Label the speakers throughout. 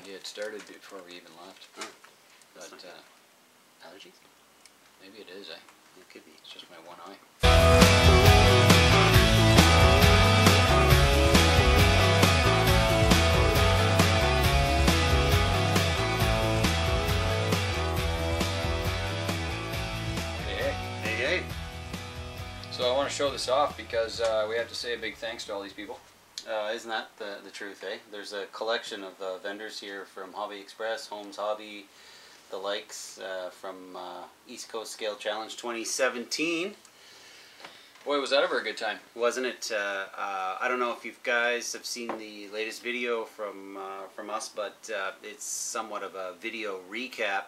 Speaker 1: Yeah, it started before we even left.
Speaker 2: Oh,
Speaker 1: but
Speaker 2: allergies?
Speaker 1: Maybe it is, eh?
Speaker 2: It could be.
Speaker 1: It's just my one eye.
Speaker 2: Hey.
Speaker 1: So I want to show this off because we have to say a big thanks to all these people.
Speaker 2: Isn't that the truth, eh? There's a collection of vendors here from Hobby Express, Holmes Hobby, the likes from East Coast Scale Challenge 2017.
Speaker 1: Boy, was that ever a good time.
Speaker 2: Wasn't it? I don't know if you guys have seen the latest video from us, but it's somewhat of a video recap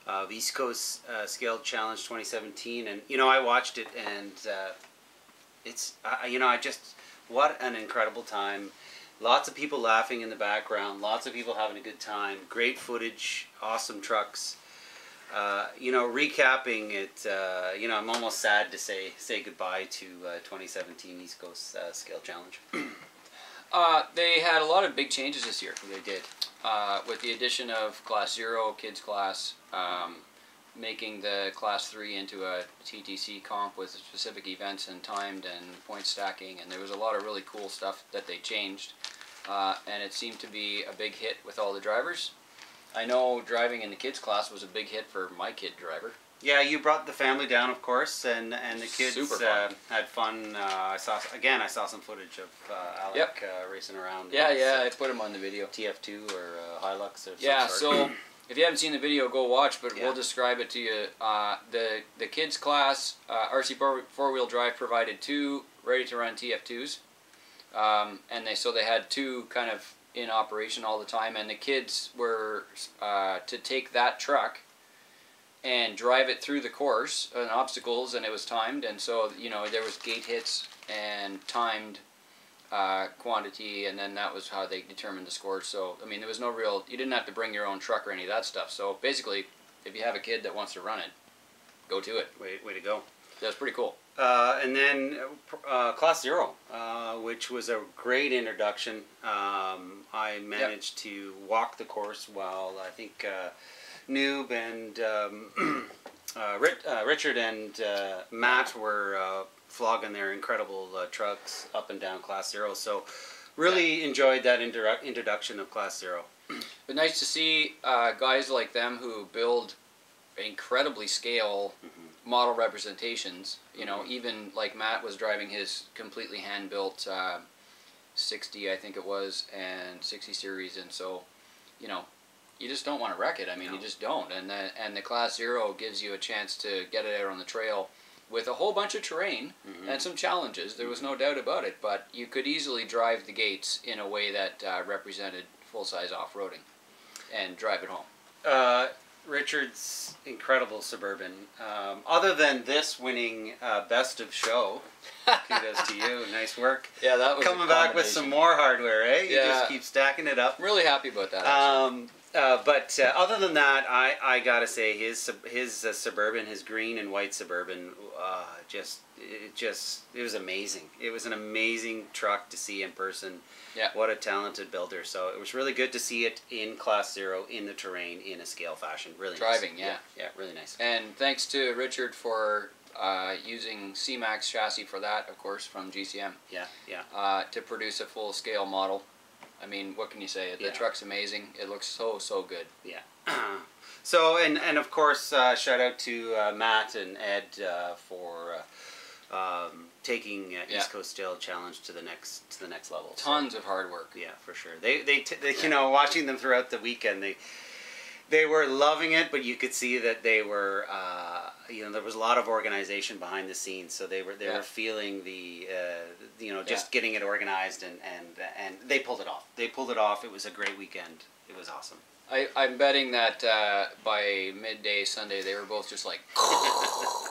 Speaker 2: of East Coast Scale Challenge 2017. And, you know, I watched it and it's, you know, what an incredible time. Lots of people laughing in the background, lots of people having a good time, great footage, awesome trucks. You know, recapping it, you know, I'm almost sad to say goodbye to 2017 East Coast Scale Challenge.
Speaker 1: They had a lot of big changes this year.
Speaker 2: They did.
Speaker 1: With the addition of Class 0, Kids Class, making the Class 3 into a TTC comp with specific events and timed and point stacking, and there was a lot of really cool stuff that they changed. And it seemed to be a big hit with all the drivers. I know driving in the kids class was a big hit for my kid driver.
Speaker 2: Yeah, you brought the family down, of course, and the kids had fun. I saw some footage of Alec racing around.
Speaker 1: Yeah, I put him on the video.
Speaker 2: TF2 or Hilux or
Speaker 1: yeah,
Speaker 2: some sort.
Speaker 1: so if you haven't seen the video, go watch, but we'll describe it to you. The kids class, RC four-wheel drive provided 2 ready-to-run TF2s, and they had 2 kind of in operation all the time, and the kids were to take that truck and drive it through the course and obstacles, and it was timed, and so, you know, there was gate hits and timed quantity, and then that was how they determined the scores. So, I mean, there was no real, you didn't have to bring your own truck or any of that stuff. So basically, if you have a kid that wants to run it, go to it.
Speaker 2: Way to go.
Speaker 1: That's pretty cool.
Speaker 2: And then Class 0, which was a great introduction. I managed to walk the course while I think Noob and Richard and Matt were flogging their incredible trucks up and down Class 0. So really enjoyed that introduction of Class 0.
Speaker 1: But nice to see guys like them who build incredibly scale model representations. You know, even like Matt was driving his completely hand-built 60, I think it was, and 60 series, and so, you know, you just don't want to wreck it. I mean, you just don't. And the Class 0 gives you a chance to get it out on the trail with a whole bunch of terrain and some challenges. There was no doubt about it, but you could easily drive the gates in a way that represented full-size off-roading and drive it home.
Speaker 2: Richard's incredible Suburban. Other than this winning Best of Show, kudos to you. Nice work.
Speaker 1: Yeah, that was
Speaker 2: coming back with some more hardware, eh? You just keep stacking it up.
Speaker 1: I'm really happy about that.
Speaker 2: But other than that, I gotta say his Suburban, his green and white Suburban, it was amazing. It was an amazing truck to see in person.
Speaker 1: Yeah.
Speaker 2: What a talented builder. So it was really good to see it in Class 0 in the terrain in a scale fashion. Really
Speaker 1: driving,
Speaker 2: nice. Yeah, really nice.
Speaker 1: And thanks to Richard for using C-Max chassis for that, of course, from GCM.
Speaker 2: Yeah.
Speaker 1: To produce a full scale model. I mean, what can you say? The truck's amazing. It looks so good.
Speaker 2: Yeah. So and of course, shout out to Matt and Ed for taking East Coast Scale Challenge to the next level.
Speaker 1: Tons of hard work.
Speaker 2: Yeah, for sure. They you know, watching them throughout the weekend, they were loving it, but you could see that they were, you know, there was a lot of organization behind the scenes, so they were feeling the, you know, just getting it organized, and they pulled it off. They pulled it off. It was a great weekend. It was awesome.
Speaker 1: I'm betting that by midday Sunday they were both just like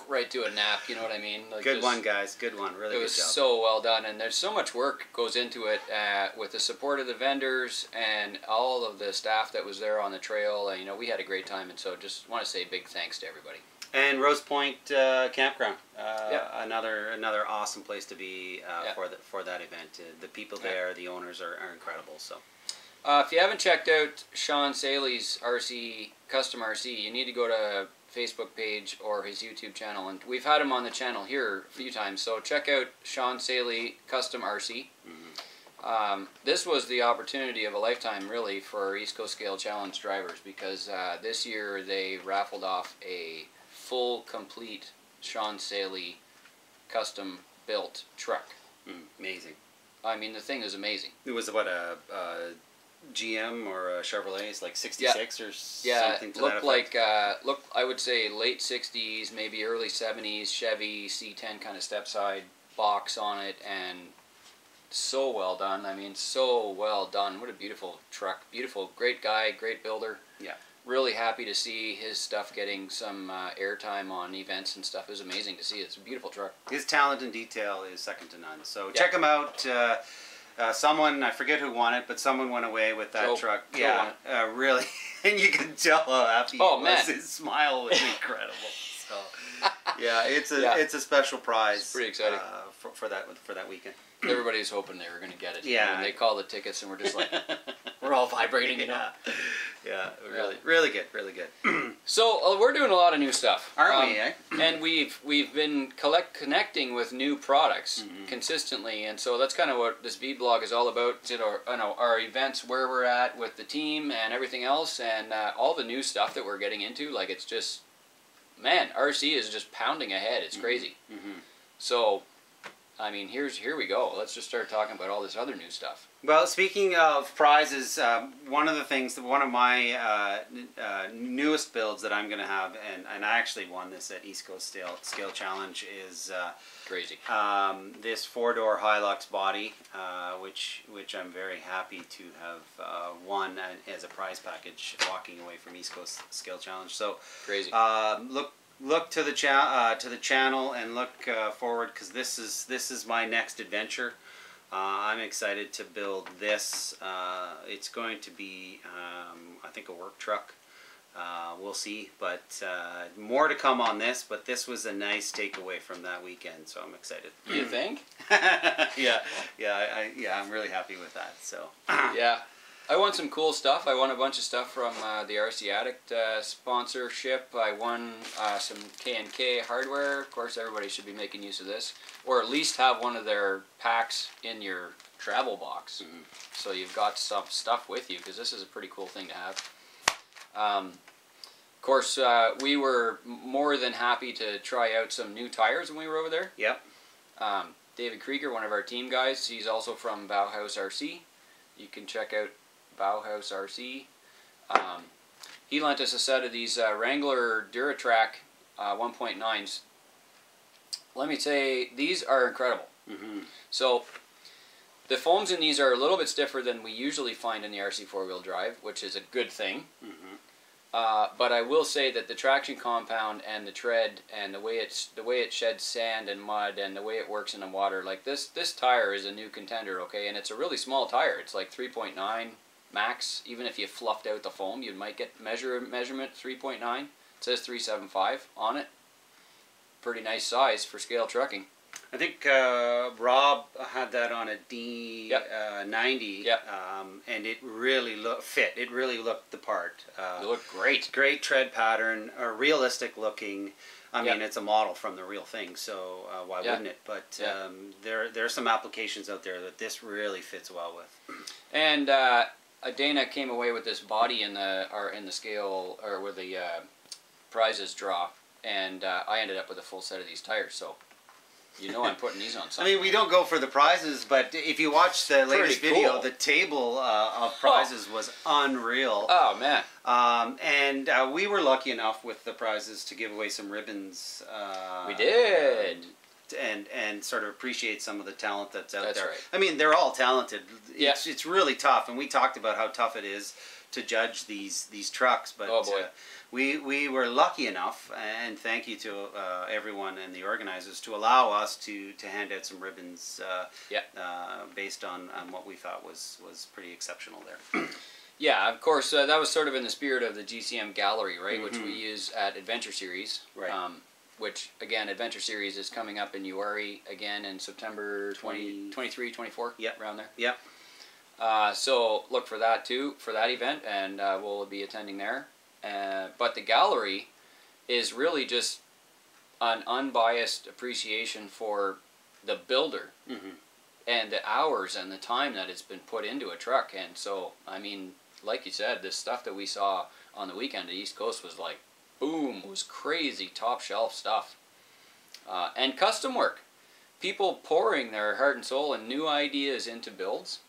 Speaker 1: right to a nap. You know what I mean? Like
Speaker 2: good one, guys. Good one. Really good job. It was
Speaker 1: so well done, and there's so much work goes into it with the support of the vendors and all of the staff that was there on the trail. You know, we had a great time, and so just want to say big thanks to everybody.
Speaker 2: And Rose Point Campground, another awesome place to be for that event. The people there, the owners are incredible. So.
Speaker 1: If you haven't checked out Sean Saley's RC Custom RC, you need to go to Facebook page or his YouTube channel, and we've had him on the channel here a few times. So check out Sean Saley Custom RC. This was the opportunity of a lifetime, really, for our East Coast Scale Challenge drivers, because this year they raffled off a full, complete Sean Saley custom built truck.
Speaker 2: Amazing.
Speaker 1: I mean, the thing is amazing.
Speaker 2: It was what, a GM or a Chevrolet? It's like 66 or something to that effect?
Speaker 1: Looked, I would say late 60s, maybe early 70s Chevy C10 kind of step side box on it, and so well done. I mean, so well done. What a beautiful truck. Beautiful, great guy, great builder.
Speaker 2: Yeah. Really
Speaker 1: happy to see his stuff getting some airtime on events and stuff. It was amazing to see. It's a beautiful truck.
Speaker 2: His talent and detail is second to none. So check him out. Someone, I forget who won it, but someone went away with that truck. Yeah, really. And you can tell how happy he was. His smile was incredible. So, yeah, it's a special prize.
Speaker 1: It's pretty exciting
Speaker 2: for that weekend.
Speaker 1: Everybody's hoping they were going to get it.
Speaker 2: Yeah.
Speaker 1: And they call the tickets, and we're just like, we're all vibrating, you know.
Speaker 2: Yeah, really good, really good.
Speaker 1: So we're doing a lot of new stuff,
Speaker 2: aren't we? Eh?
Speaker 1: And we've been connecting with new products consistently, and so that's kind of what this VBlog is all about. You know, our events, where we're at with the team, and everything else, and all the new stuff that we're getting into. Like, it's just, man, RC is just pounding ahead. It's crazy. So, I mean, here we go. Let's just start talking about all this other new stuff.
Speaker 2: Well, speaking of prizes, one of my newest builds that I'm going to have, and I actually won this at East Coast Scale Challenge, is
Speaker 1: crazy.
Speaker 2: This 4-door Hilux body, which I'm very happy to have won as a prize package walking away from East Coast Scale Challenge. So
Speaker 1: crazy.
Speaker 2: Look to the channel and look forward, because this is my next adventure. I'm excited to build this. It's going to be, I think, a work truck. We'll see, but more to come on this. But this was a nice takeaway from that weekend, so I'm excited.
Speaker 1: You think?
Speaker 2: Yeah, I'm really happy with that. So
Speaker 1: yeah. I won some cool stuff. I won a bunch of stuff from the RC Addict sponsorship. I won some K&K hardware. Of course, everybody should be making use of this, or at least have one of their packs in your travel box, so you've got some stuff with you, because this is a pretty cool thing to have. Of course, we were more than happy to try out some new tires when we were over there.
Speaker 2: Yep.
Speaker 1: David Krieger, one of our team guys, he's also from Bauhaus RC. You can check out Bauhaus RC. He lent us a set of these Wrangler Duratrack 1.9s. Let me say, these are incredible. So the foams in these are a little bit stiffer than we usually find in the RC 4-wheel drive, which is a good thing. But I will say that the traction compound and the tread and the way it sheds sand and mud and the way it works in the water, like this tire is a new contender, okay? And it's a really small tire. It's like 3.9 max. Even if you fluffed out the foam, you might get measurement 3.9. It says 375 on it. Pretty nice size for scale trucking.
Speaker 2: I think Rob had that on a D90, and it really fit. It really looked the part.
Speaker 1: It looked great.
Speaker 2: Great tread pattern, realistic looking. I mean, it's a model from the real thing, so why wouldn't it? But there are some applications out there that this really fits well with.
Speaker 1: And Dana came away with this body in the scale, or with the prizes draw, and I ended up with a full set of these tires. So. You know I'm putting these on something.
Speaker 2: I mean, we don't go for the prizes, but if you watch the latest video, the table of prizes was unreal.
Speaker 1: Oh, man.
Speaker 2: And we were lucky enough with the prizes to give away some ribbons.
Speaker 1: We did.
Speaker 2: And sort of appreciate some of the talent that's out there.
Speaker 1: That's right.
Speaker 2: I mean, they're all talented.
Speaker 1: Yeah.
Speaker 2: It's really tough, and we talked about how tough it is to judge these trucks. But
Speaker 1: oh, boy.
Speaker 2: We were lucky enough, and thank you to everyone and the organizers, to allow us to hand out some ribbons based on what we thought was pretty exceptional there.
Speaker 1: Yeah, of course, that was sort of in the spirit of the GCM Gallery, right, which we use at Adventure Series.
Speaker 2: Right.
Speaker 1: Which, again, Adventure Series is coming up in Uwharrie again in September 23, 24, around there.
Speaker 2: Yep.
Speaker 1: So look for that too, for that event, and we'll be attending there. But the gallery is really just an unbiased appreciation for the builder and the hours and the time that it's been put into a truck. And so, I mean, like you said, the stuff that we saw on the weekend at East Coast was like, boom, was crazy top shelf stuff. And custom work. People pouring their heart and soul and new ideas into builds.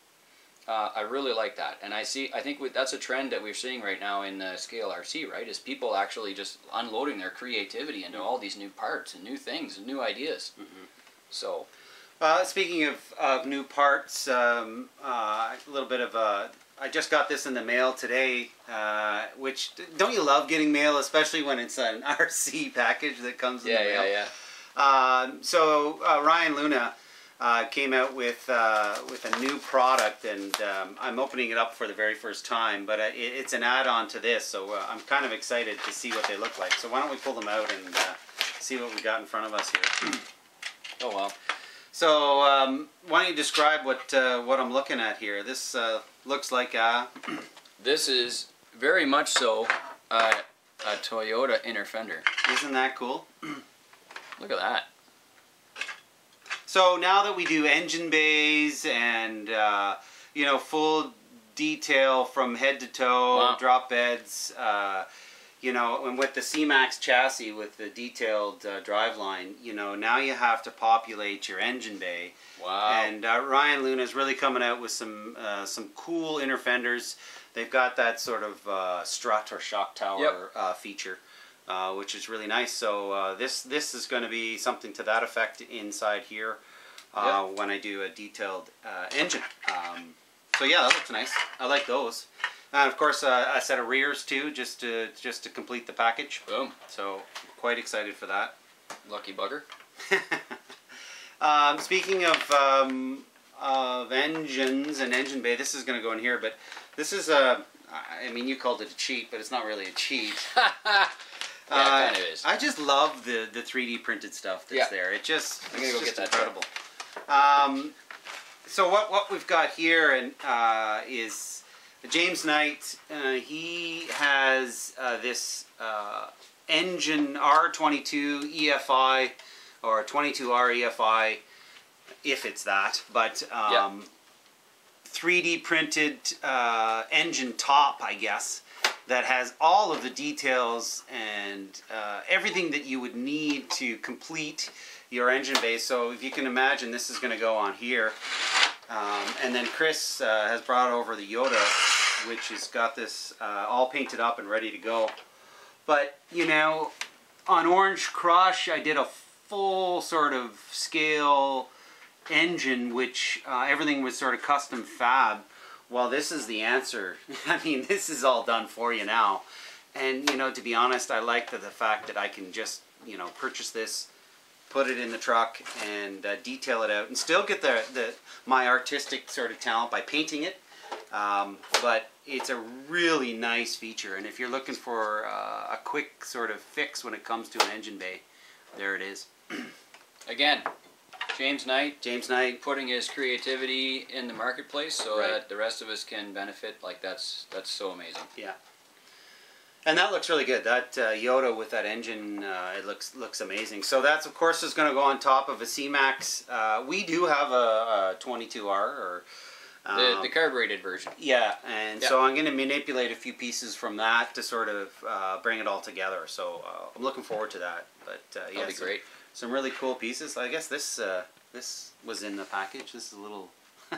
Speaker 1: I really like that, and I think that's a trend that we're seeing right now in Scale RC, right? Is people actually just unloading their creativity into all these new parts and new things and new ideas. So,
Speaker 2: speaking of new parts, a little bit of I just got this in the mail today. Which, don't you love getting mail, especially when it's an RC package that comes in the mail? So Ryan Luna came out with a new product, and I'm opening it up for the very first time, but it's an add-on to this, so I'm kind of excited to see what they look like. So why don't we pull them out and see what we got in front of us here.
Speaker 1: Oh well.
Speaker 2: So why don't you describe what I'm looking at here? This looks like a...
Speaker 1: This is very much so a Toyota inner fender.
Speaker 2: Isn't that cool?
Speaker 1: Look at that.
Speaker 2: So now that we do engine bays and you know, full detail from head to toe, drop beds, you know, and with the C-Max chassis with the detailed driveline, you know, now you have to populate your engine bay.
Speaker 1: Wow.
Speaker 2: And Ryan Luna is really coming out with some cool inner fenders. They've got that sort of strut or shock tower feature. Which is really nice. So this is going to be something to that effect inside here when I do a detailed engine. So yeah, that looks nice. I like those. And of course, a set of rears too, just to complete the package.
Speaker 1: Boom.
Speaker 2: So quite excited for that.
Speaker 1: Lucky bugger.
Speaker 2: Speaking of engines and engine bay, this is going to go in here, but this is a. I mean, you called it a cheat, but it's not really a cheat.
Speaker 1: Yeah, it kind of is.
Speaker 2: I just love the 3D printed stuff that's there. It just
Speaker 1: I'm gonna go get that.
Speaker 2: Incredible. So what we've got here is James Knight. He has this engine R22 EFI or 22R EFI, if it's that, but 3D printed engine top, I guess, that has all of the details and everything that you would need to complete your engine bay. So if you can imagine, this is going to go on here. And then Chris has brought over the Yoda, which has got this all painted up and ready to go. But, you know, on Orange Crush, I did a full sort of scale engine, which everything was sort of custom fab. Well, this is the answer. I mean, this is all done for you now. And, you know, to be honest, I like the fact that I can just, you know, purchase this, put it in the truck, and detail it out, and still get my artistic sort of talent by painting it. But it's a really nice feature. And if you're looking for a quick sort of fix when it comes to an engine bay, there it is.
Speaker 1: Again, James Knight putting his creativity in the marketplace so that the rest of us can benefit. Like that's so amazing.
Speaker 2: Yeah. And that looks really good. That Yoda with that engine, it looks amazing. So that's, of course, is going to go on top of a C-Max. We do have a 22R or
Speaker 1: the carbureted version.
Speaker 2: Yeah, and so I'm going to manipulate a few pieces from that to sort of bring it all together. So I'm looking forward to that. But yeah,
Speaker 1: that'll be great.
Speaker 2: Some really cool pieces. I guess this was in the package. This is a little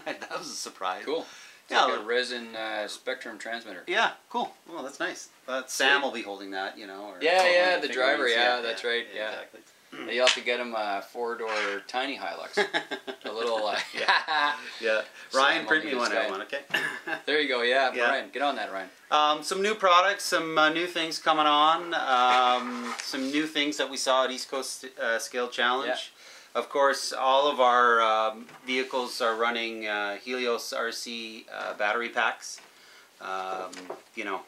Speaker 2: that was a surprise.
Speaker 1: Cool. It's like a resin Spectrum transmitter.
Speaker 2: Yeah, cool. Well, that's nice. Sam will be holding that, you know. Or
Speaker 1: yeah, the driver. Yeah, that's right. Yeah.
Speaker 2: Exactly.
Speaker 1: You'll have to get him a 4-door tiny Hilux. A little.
Speaker 2: Yeah. Ryan, print me one out, okay?
Speaker 1: There you go. Yeah, Ryan, get on that, Ryan.
Speaker 2: Some new products, some new things coming on. Some new things that we saw at East Coast Scale Challenge.
Speaker 1: Yeah.
Speaker 2: Of course, all of our vehicles are running Helios RC battery packs. You know,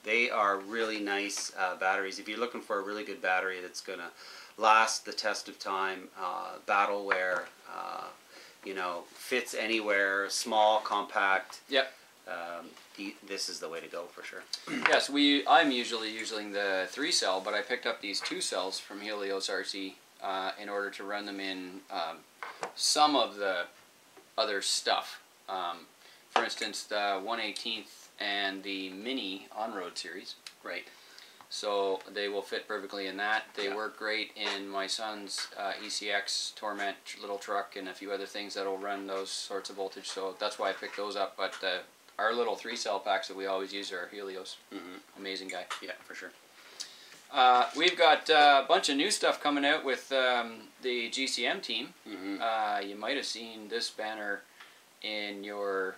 Speaker 2: they are really nice batteries. If you're looking for a really good battery that's going to last the test of time, battle wear, you know, fits anywhere, small, compact.
Speaker 1: Yep.
Speaker 2: This is the way to go for sure.
Speaker 1: Yes, I'm usually using the 3-cell, but I picked up these 2-cells from Helios RC in order to run them in some of the other stuff. For instance, the 1/18th and the Mini on-road series.
Speaker 2: Right.
Speaker 1: So they will fit perfectly in that. They work great in my son's ECX Torment little truck and a few other things that will run those sorts of voltage. So that's why I picked those up. But our little 3-cell packs that we always use are Helios. Amazing guy.
Speaker 2: Yeah, for sure.
Speaker 1: We've got a bunch of new stuff coming out with the GCM team. You might have seen this banner in your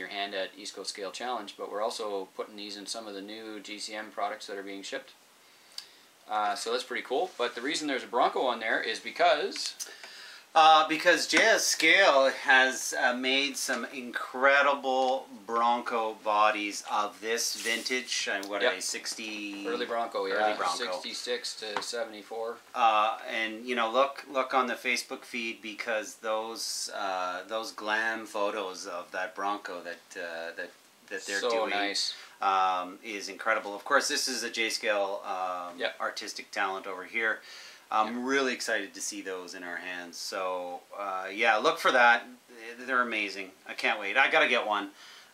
Speaker 1: hand at East Coast Scale Challenge, but we're also putting these in some of the new GCM products that are being shipped. So that's pretty cool. But the reason there's a Bronco on there is because
Speaker 2: JS Scale has made some incredible Bronco bodies of this vintage. What a 60
Speaker 1: early Bronco, yeah,
Speaker 2: early Bronco.
Speaker 1: 66 to 74.
Speaker 2: And you know, look on the Facebook feed, because those glam photos of that Bronco that they're
Speaker 1: so
Speaker 2: doing
Speaker 1: nice.
Speaker 2: Is incredible. Of course, this is a J Scale artistic talent over here. I'm really excited to see those in our hands. So yeah, look for that. They're amazing. I can't wait. I gotta get one,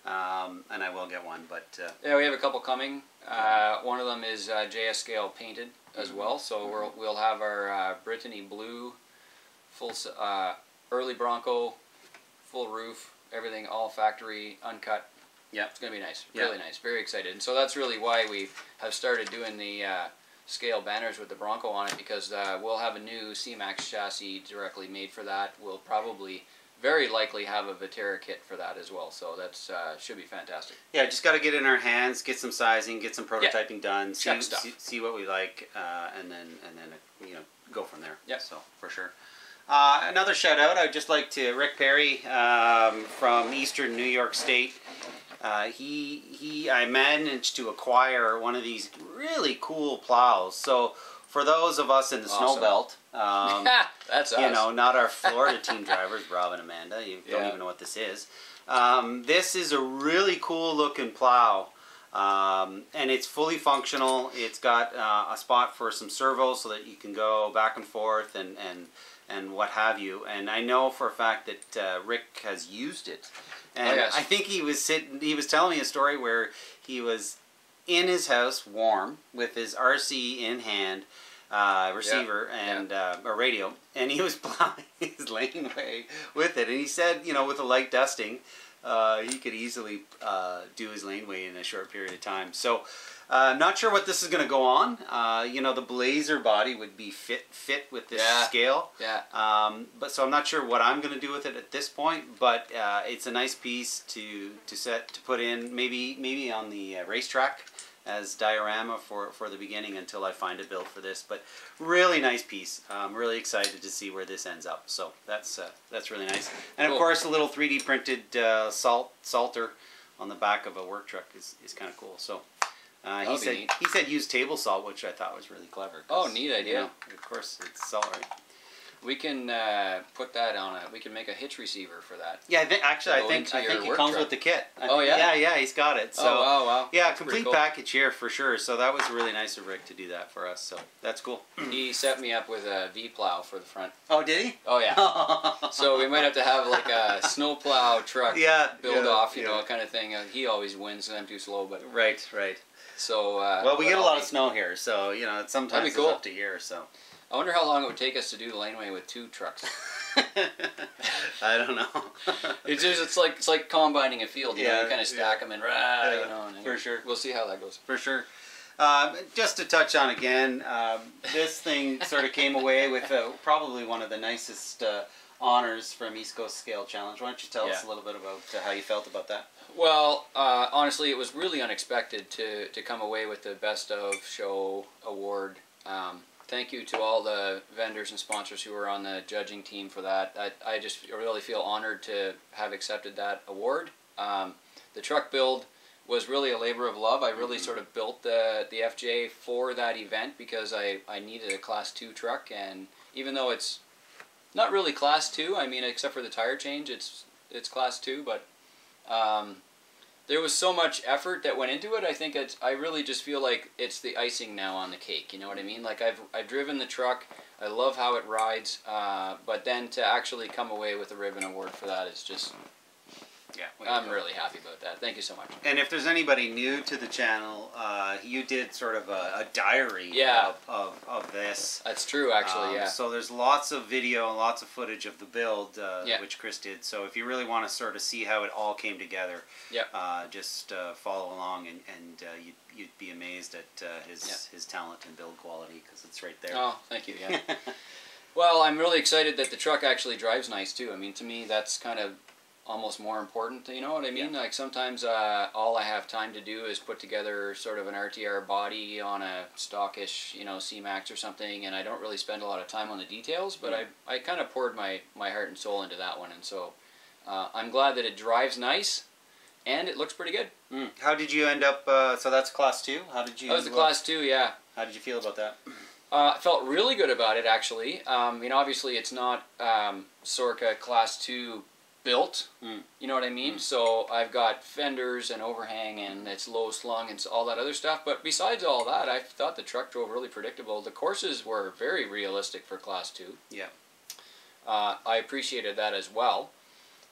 Speaker 2: and I will get one. But
Speaker 1: yeah, we have a couple coming. One of them is JS Scale painted as well. So we'll have our Brittany blue, full early Bronco, full roof, everything all factory, uncut.
Speaker 2: Yeah,
Speaker 1: it's gonna be nice. Really nice. Very excited. And so that's really why we have started doing the Scale banners with the Bronco on it, because we'll have a new C-Max chassis directly made for that. We'll probably, very likely, have a Vatera kit for that as well. So that's should be fantastic.
Speaker 2: Yeah, just got to get it in our hands, get some sizing, get some prototyping done, see what we like, and then you know, go from there.
Speaker 1: Yeah.
Speaker 2: So for sure. Another shout out, I'd just like to Rick Perry from Eastern New York State. I managed to acquire one of these really cool plows. So for those of us in the snow belt,
Speaker 1: that's us.
Speaker 2: You know, not our Florida team drivers, Rob and Amanda, you don't even know what this is. This is a really cool looking plow, and it's fully functional. It's got a spot for some servos so that you can go back and forth and what have you. And I know for a fact that Rick has used it. And I think he was telling me a story where he was in his house, warm, with his RC in hand, receiver and a radio, and he was plowing his laneway with it. And he said, you know, with a light dusting, he could easily do his laneway in a short period of time. So, not sure what this is going to go on. You know, the Blazer body would be fit with this scale. Yeah. But so I'm not sure what I'm going to do with it at this point. But it's a nice piece to put in, maybe on the racetrack as diorama for the beginning until I find a build for this. But really nice piece. I'm really excited to see where this ends up. So that's really nice. And of course, a little 3D printed salter on the back of a work truck is kind of cool. So. He said use table salt, which I thought was really clever.
Speaker 1: Oh, neat idea.
Speaker 2: You know, of course, it's salt, right?
Speaker 1: We can put that on we can make a hitch receiver for that.
Speaker 2: Yeah, I think it comes with the kit.
Speaker 1: Oh yeah?
Speaker 2: Yeah, he's got it. So,
Speaker 1: oh wow.
Speaker 2: Yeah, complete package here for sure. So that was really nice of Rick to do that for us. So that's cool.
Speaker 1: He set me up with a V-plow for the front.
Speaker 2: Oh, did he?
Speaker 1: Oh yeah. So we might have to have like a snowplow truck build off, you know, kind of thing. He always wins and I'm too slow, but
Speaker 2: right.
Speaker 1: So
Speaker 2: well, we get a lot of snow here, so you know sometimes it's up to here. So
Speaker 1: I wonder how long it would take us to do the laneway with 2 trucks.
Speaker 2: I don't know.
Speaker 1: It's like combining a field. You know, you kind of stack them and you know. And
Speaker 2: for sure.
Speaker 1: We'll see how that goes.
Speaker 2: For sure. Just to touch on again, this thing sort of came away with probably one of the nicest honors from East Coast Scale Challenge. Why don't you tell us a little bit about how you felt about that?
Speaker 1: Well, honestly, it was really unexpected to come away with the Best of Show award. Thank you to all the vendors and sponsors who were on the judging team for that. I just really feel honored to have accepted that award. The truck build was really a labor of love. I really sort of built the FJ for that event because I needed a Class 2 truck, and even though it's not really class 2. I mean, except for the tire change, it's class 2. But there was so much effort that went into it. I think I really just feel like it's the icing now on the cake. You know what I mean? Like I've driven the truck. I love how it rides. But then to actually come away with a ribbon award for that is just. Yeah, I'm really happy about that. Thank you so much.
Speaker 2: And if there's anybody new to the channel, you did sort of a diary of this.
Speaker 1: That's true, actually, yeah.
Speaker 2: So there's lots of video and lots of footage of the build, which Chris did. So if you really want to sort of see how it all came together, just follow along, and you'd be amazed at his talent and build quality, because it's right there.
Speaker 1: Oh, thank you, yeah. Well, I'm really excited that the truck actually drives nice, too. I mean, to me, that's kind of almost more important, you know what I mean? Like sometimes all I have time to do is put together sort of an RTR body on a stockish, you know, C-Max or something, and I don't really spend a lot of time on the details, but I kind of poured my heart and soul into that one, and so I'm glad that it drives nice, and it looks pretty good.
Speaker 2: How did you end up, so that's class 2? How did you...
Speaker 1: That was the class 2, yeah.
Speaker 2: How did you feel about that?
Speaker 1: I felt really good about it, actually. You know, obviously it's not Sorca class 2 built, you know what I mean? So I've got fenders and overhang, and it's low slung and all that other stuff. But besides all that, I thought the truck drove really predictable. The courses were very realistic for class 2. Yeah. I appreciated that as well.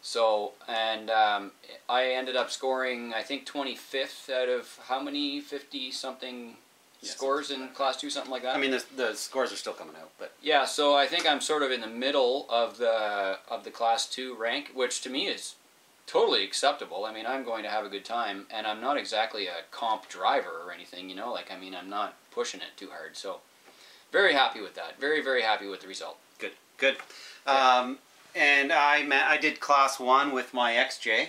Speaker 1: So, and I ended up scoring, I think, 25th out of how many? 50-something scores in class 2, something like that.
Speaker 2: I mean, the scores are still coming out, but
Speaker 1: yeah. So I think I'm sort of in the middle of the class 2 rank, which to me is totally acceptable. I mean, I'm going to have a good time, and I'm not exactly a comp driver or anything, you know. Like, I mean, I'm not pushing it too hard. So very happy with that. Very, very happy with the result.
Speaker 2: Good, good. Yeah. And I did class 1 with my XJ.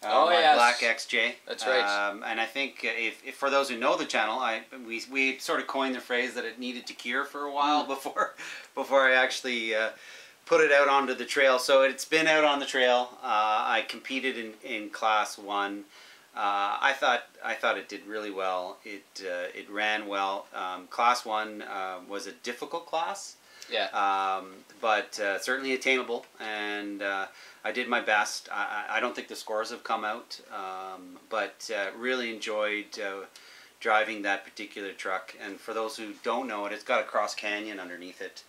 Speaker 2: My black XJ.
Speaker 1: That's right.
Speaker 2: And I think if for those who know the channel, we sort of coined the phrase that it needed to cure for a while before I actually put it out onto the trail. So it's been out on the trail. I competed in class 1. I thought it did really well. It ran well. Class 1 was a difficult class. Yeah. But certainly attainable, and I did my best. I don't think the scores have come out, but really enjoyed driving that particular truck. And for those who don't know it, it's got a cross canyon underneath it,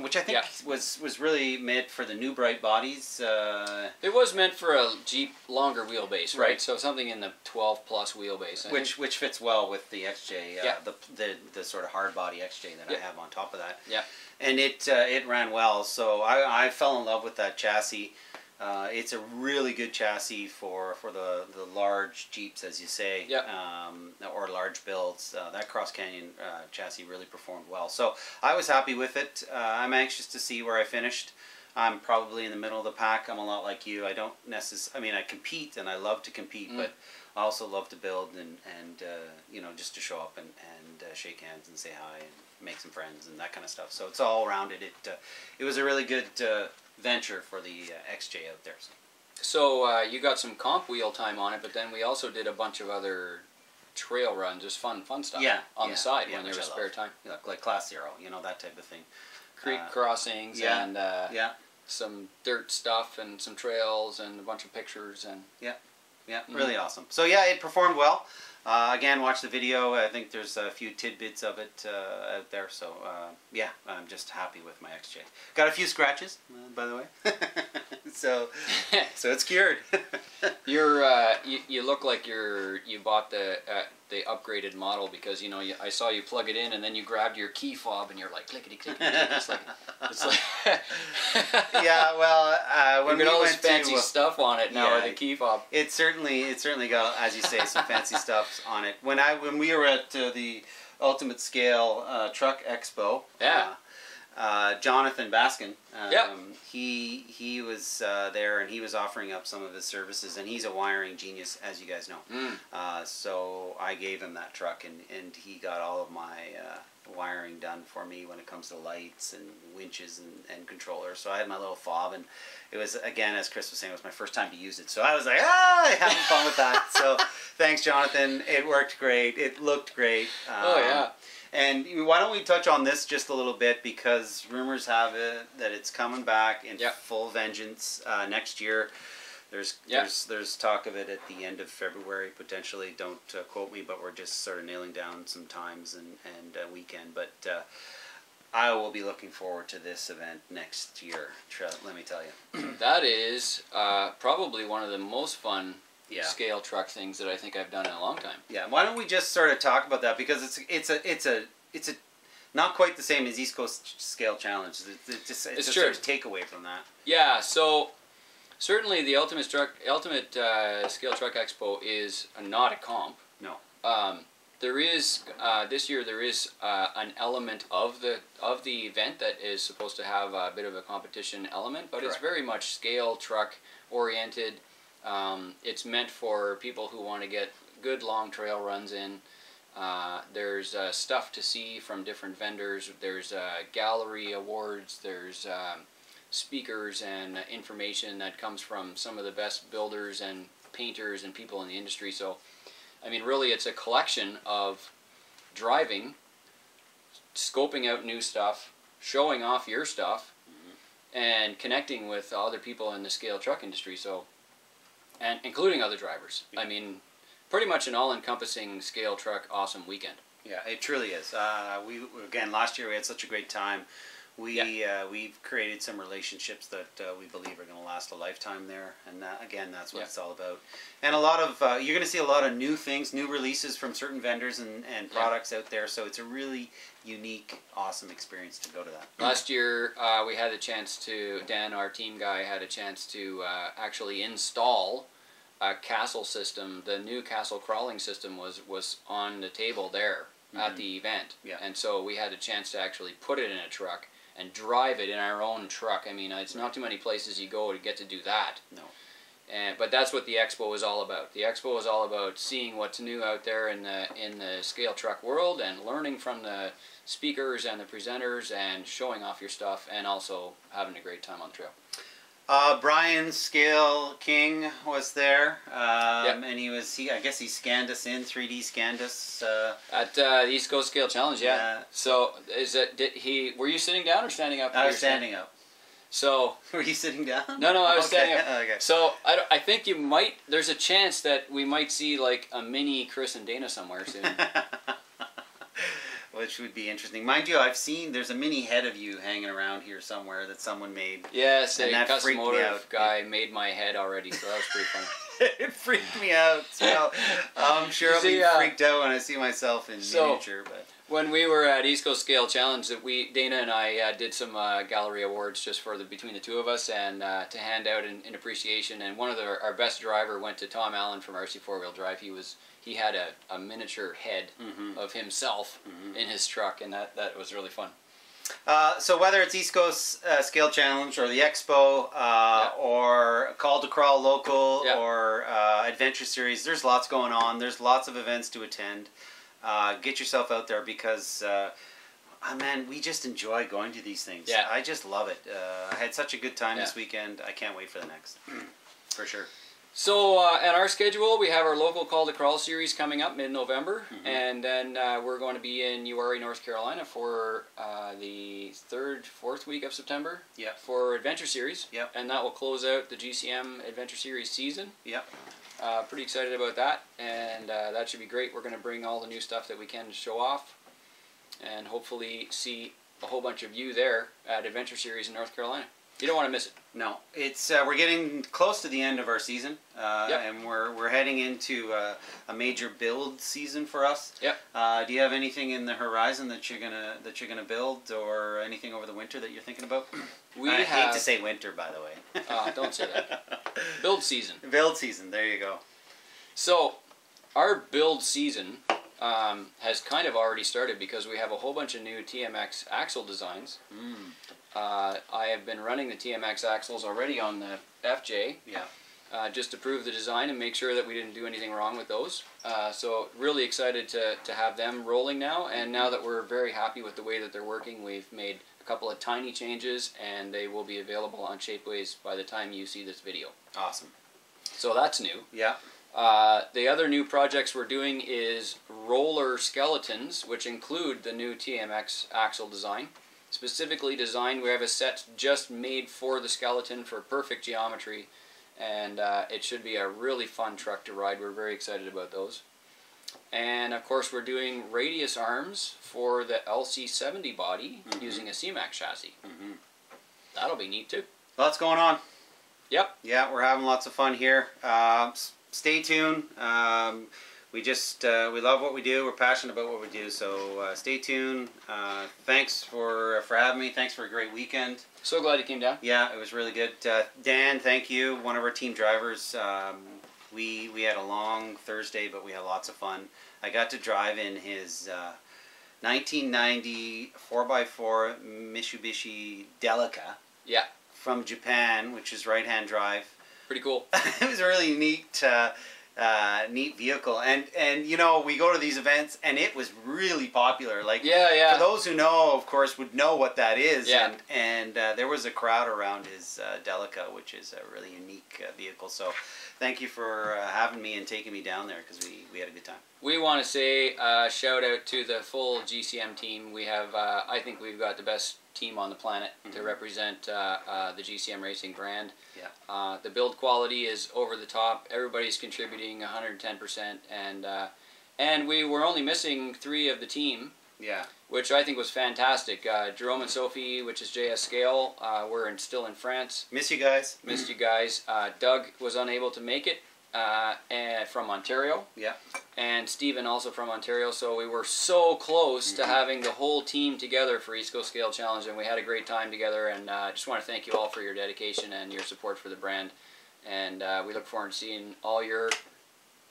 Speaker 2: which I think was really meant for the new bright bodies.
Speaker 1: It was meant for a Jeep longer wheelbase, right? So something in the 12+ wheelbase,
Speaker 2: which fits well with the XJ, the sort of hard body XJ that I have on top of that. Yeah, and it ran well. So I fell in love with that chassis. It's a really good chassis for the large Jeeps, as you say, or large builds. That Cross Canyon chassis really performed well. So I was happy with it. I'm anxious to see where I finished. I'm probably in the middle of the pack. I'm a lot like you. I don't necessarily, I mean, I compete and I love to compete, but I also love to build and you know, just to show up and shake hands and say hi and make some friends and that kind of stuff. So it's all rounded. It was a really good venture for the XJ out there.
Speaker 1: So you got some comp wheel time on it, but then we also did a bunch of other trail runs, just fun stuff on the side when there was spare time.
Speaker 2: Yeah, like Class 0, you know, that type of thing.
Speaker 1: Creek crossings and some dirt stuff and some trails and a bunch of pictures and
Speaker 2: really awesome. So yeah, it performed well. Again, watch the video. I think there's a few tidbits of it out there. So yeah, I'm just happy with my XJ. Got a few scratches, by the way. so it's cured.
Speaker 1: You look like you bought the upgraded model, because you know I saw you plug it in and then you grabbed your key fob and you're like clickety clickety. It's like
Speaker 2: yeah. Well, when
Speaker 1: we got all this
Speaker 2: went
Speaker 1: fancy stuff on it now with the key fob.
Speaker 2: It certainly got, as you say, some fancy stuff on it. When we were at the Ultimate Scale Truck Expo. Jonathan Baskin, he was there, and he was offering up some of his services, and he's a wiring genius, as you guys know. So I gave him that truck, and he got all of my wiring done for me when it comes to lights and winches and controllers. So I had my little fob, and it was, again, as Chris was saying, it was my first time to use it. So I was like, having fun with that. So thanks, Jonathan. It worked great. It looked great. And why don't we touch on this just a little bit, because rumors have it that it's coming back in full vengeance next year. There's talk of it at the end of February potentially. Don't quote me, but we're just sort of nailing down some times and weekend. But I will be looking forward to this event next year. Let me tell you.
Speaker 1: That is probably one of the most fun scale truck things that I think I've done in a long time.
Speaker 2: Yeah. Why don't we just sort of talk about that, because it's a not quite the same as East Coast Scale Challenge. It's a sort of takeaway from that. Yeah.
Speaker 1: So. Certainly, the Ultimate Scale Truck Expo is not a comp.
Speaker 2: No.
Speaker 1: There is this year. There is an element of the event that is supposed to have a bit of a competition element, but it's very much scale truck oriented. It's meant for people who want to get good long trail runs in. There's stuff to see from different vendors. There's gallery awards. There's speakers and information that comes from some of the best builders and painters and people in the industry. So, I mean, really, it's a collection of driving, scoping out new stuff, showing off your stuff, and connecting with other people in the scale truck industry. So, and including other drivers. I mean, pretty much an all-encompassing scale truck awesome weekend.
Speaker 2: Yeah, it truly is. Again, last year we had such a great time. We've created some relationships that we believe are going to last a lifetime there, and that's what it's all about. And a lot of you're going to see a lot of new things, new releases from certain vendors and products out there. So it's a really unique, awesome experience to go to that.
Speaker 1: Last year we had a chance to, Dan, our team guy, had a chance to actually install a castle system. The new castle crawling system was on the table there at the event, and so we had a chance to actually put it in a truck and drive it in our own truck. I mean, it's not too many places you go to get to do that.
Speaker 2: No.
Speaker 1: But that's what the expo is all about. The expo is all about seeing what's new out there in the scale truck world and learning from the speakers and the presenters and showing off your stuff and also having a great time on the trail.
Speaker 2: Brian Scale King was there, and I guess he scanned us in, 3D scanned us.
Speaker 1: At the East Coast Scale Challenge, So, were you sitting down or standing up?
Speaker 2: I was standing up.
Speaker 1: So.
Speaker 2: Were you sitting down?
Speaker 1: No, I was standing up.
Speaker 2: Okay.
Speaker 1: So, I think there's a chance that we might see like a mini Chris and Dana somewhere soon.
Speaker 2: Which would be interesting. Mind you, there's a mini head of you hanging around here somewhere that someone made.
Speaker 1: Yes, a custom motive guy made my head already, so that was pretty funny.
Speaker 2: It freaked me out. So I'm sure I'll be freaked out when I see myself in miniature. But
Speaker 1: when we were at East Coast Scale Challenge, Dana and I did some gallery awards just for between the two of us and to hand out in appreciation. And one of our best driver went to Tom Allen from RC 4-Wheel Drive. He had a miniature head of himself in his truck, and that was really fun.
Speaker 2: So whether it's East Coast Scale Challenge or the Expo or Call to Crawl Local or Adventure Series, there's lots going on. There's lots of events to attend. Get yourself out there because, man, we just enjoy going to these things.
Speaker 1: Yeah.
Speaker 2: I just love it. I had such a good time this weekend. I can't wait for the next. For sure.
Speaker 1: So at our schedule, we have our local Call to Crawl series coming up mid-November, and then we're going to be in Uwharrie, North Carolina for the 4th week of September for Adventure Series, and that will close out the GCM Adventure Series season. Pretty excited about that, and that should be great. We're going to bring all the new stuff that we can to show off, and hopefully see a whole bunch of you there at Adventure Series in North Carolina. You don't want to miss it.
Speaker 2: No, it's we're getting close to the end of our season, and we're heading into a major build season for us. Do you have anything in the horizon that you're gonna build, or anything over the winter that you're thinking about? I hate to say winter, by the way.
Speaker 1: Don't say that. Build season.
Speaker 2: Build season. There you go.
Speaker 1: So, our build season has kind of already started because we have a whole bunch of new TMX axle designs. I have been running the TMX axles already on the FJ, just to prove the design and make sure that we didn't do anything wrong with those. So really excited to have them rolling now, and now that we're very happy with the way that they're working, we've made a couple of tiny changes, and they will be available on Shapeways by the time you see this video.
Speaker 2: Awesome.
Speaker 1: So that's new.
Speaker 2: Yeah.
Speaker 1: The other new projects we're doing is roller skeletons, which include the new TMX axle design. Specifically designed, we have a set just made for the skeleton for perfect geometry, and it should be a really fun truck to ride. We're very excited about those. And of course we're doing radius arms for the LC70 body using a C-Max chassis. That'll be neat too.
Speaker 2: Lots going on.
Speaker 1: Yep.
Speaker 2: Yeah, we're having lots of fun here. Stay tuned. We love what we do. We're passionate about what we do. So stay tuned. Thanks for having me. Thanks for a great weekend.
Speaker 1: So glad you came down.
Speaker 2: Yeah, it was really good. Dan, thank you. One of our team drivers. We had a long Thursday, but we had lots of fun. I got to drive in his 1990 4x4 Mitsubishi Delica.
Speaker 1: Yeah.
Speaker 2: From Japan, which is right-hand drive.
Speaker 1: Pretty cool.
Speaker 2: It was a really neat, neat vehicle, and you know, we go to these events, and it was really popular. Like,
Speaker 1: yeah.
Speaker 2: For those who know, of course, would know what that is.
Speaker 1: Yeah.
Speaker 2: And there was a crowd around his Delica, which is a really unique vehicle. So, thank you for having me and taking me down there, because we had a good time.
Speaker 1: We want to say shout out to the full GCM team. We have, I think we've got the best team on the planet to represent the GCM Racing brand.
Speaker 2: Yeah.
Speaker 1: The build quality is over the top. Everybody's contributing 110%, and we were only missing 3 of the team.
Speaker 2: Yeah.
Speaker 1: Which I think was fantastic. Jerome and Sophie, which is JS Scale, we're still in France.
Speaker 2: Miss you guys.
Speaker 1: Missed you guys. Doug was unable to make it and from Ontario.
Speaker 2: Yeah.
Speaker 1: And Stephen also from Ontario. So we were so close to having the whole team together for East Coast Scale Challenge, and we had a great time together. And I just want to thank you all for your dedication and your support for the brand. And we look forward to seeing all your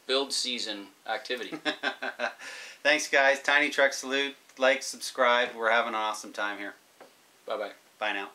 Speaker 1: build season activity.
Speaker 2: Thanks, guys. Tiny Truck salute. Like, subscribe. We're having an awesome time here.
Speaker 1: Bye-bye.
Speaker 2: Bye now.